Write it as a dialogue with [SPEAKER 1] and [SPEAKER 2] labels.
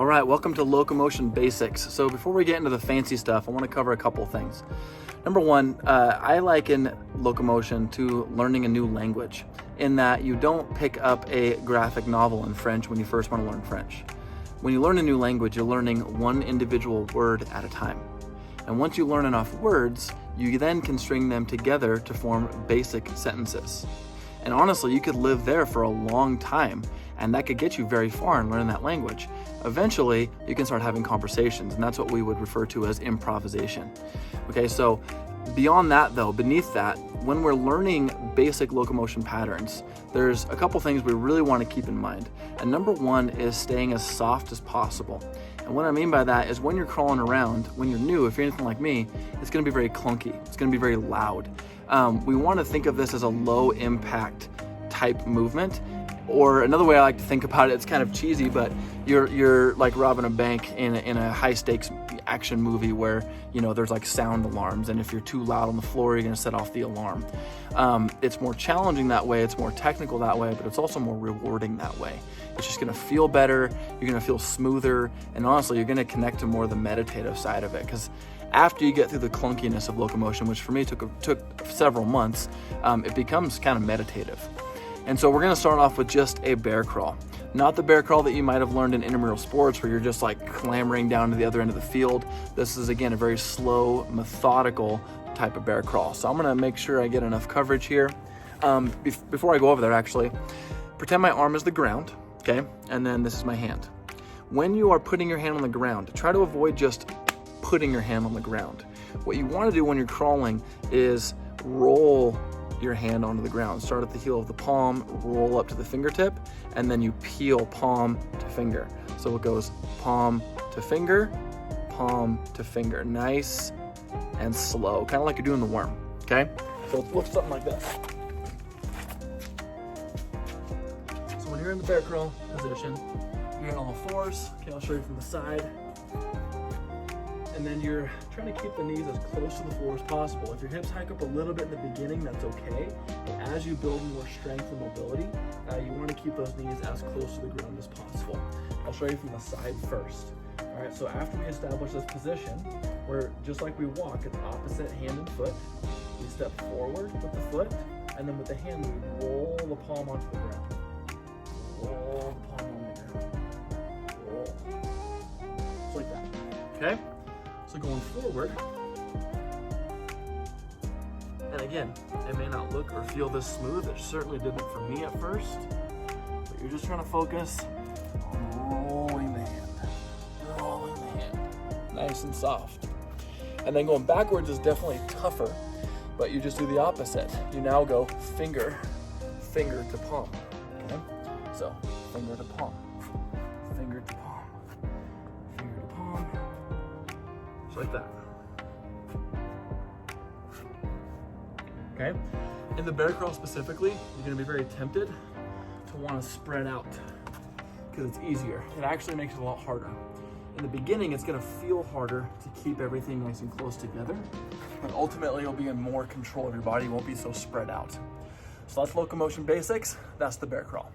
[SPEAKER 1] All right, welcome to Locomotion Basics. So before we get into the fancy stuff, I want to cover a couple things. Number one, I liken locomotion to learning a new language in that you don't pick up a graphic novel in French when you first want to learn French. When you learn a new language, you're learning one individual word at a time. And once you learn enough words, you then can string them together to form basic sentences. And honestly, you could live there for a long time, and that could get you very far in learning that language. Eventually, you can start having conversations, and that's what we would refer to as improvisation. Okay, so beyond that though, beneath that, when we're learning basic locomotion patterns, there's a couple things we really want to keep in mind. And number one is staying as soft as possible. And what I mean by that is when you're crawling around, when you're new, if you're anything like me, it's going to be very clunky. It's going to be very loud. We want to think of this as a low impact type movement. Or another way I like to think about it, it's kind of cheesy, but you're like robbing a bank in a high stakes action movie where, you know, there's like sound alarms, and if you're too loud on the floor, you're going to set off the alarm. It's more challenging that way, it's more technical that way, but it's also more rewarding that way. It's just going to feel better, you're going to feel smoother, and honestly, you're going to connect to more of the meditative side of it, because after you get through the clunkiness of locomotion, which for me took several months, it becomes kind of meditative. And so we're going to start off with just a bear crawl. Not the bear crawl that you might have learned in intramural sports where you're just like clambering down to the other end of the field. This is, again, a very slow, methodical type of bear crawl. So I'm going to make sure I get enough coverage here. Before I go over there, actually, pretend my arm is the ground, okay? And then this is my hand. When you are putting your hand on the ground, try to avoid just putting your hand on the ground. What you want to do when you're crawling is roll your hand onto the ground. Start at the heel of the palm, roll up to the fingertip, and then you peel palm to finger. So it goes palm to finger, nice and slow, kind of like you're doing the worm, okay? So let's look something like this. So when you're in the bear crawl position, you're on all fours. Okay, I'll show you from the side. And then you're trying to keep the knees as close to the floor as possible. If your hips hike up a little bit in the beginning, that's okay. But as you build more strength and mobility, you want to keep those knees as close to the ground as possible. I'll show you from the side first. All right, so after we establish this position, where just like we walk, it's opposite hand and foot. We step forward with the foot, and then with the hand, we roll the palm onto the ground. Roll the palm on the ground. Roll. Just like that, okay? So going forward, and again, it may not look or feel this smooth. It certainly didn't for me at first, but you're just trying to focus on rolling the hand, nice and soft. And then going backwards is definitely tougher, but you just do the opposite. You now go finger to palm, okay? So finger to palm, finger to palm, finger to palm. Just like that. Okay? In the bear crawl specifically, you're going to be very tempted to want to spread out because it's easier. It actually makes it a lot harder. In the beginning, it's going to feel harder to keep everything nice and close together, but ultimately you'll be in more control of your body. You won't be so spread out. So that's locomotion basics. That's the bear crawl.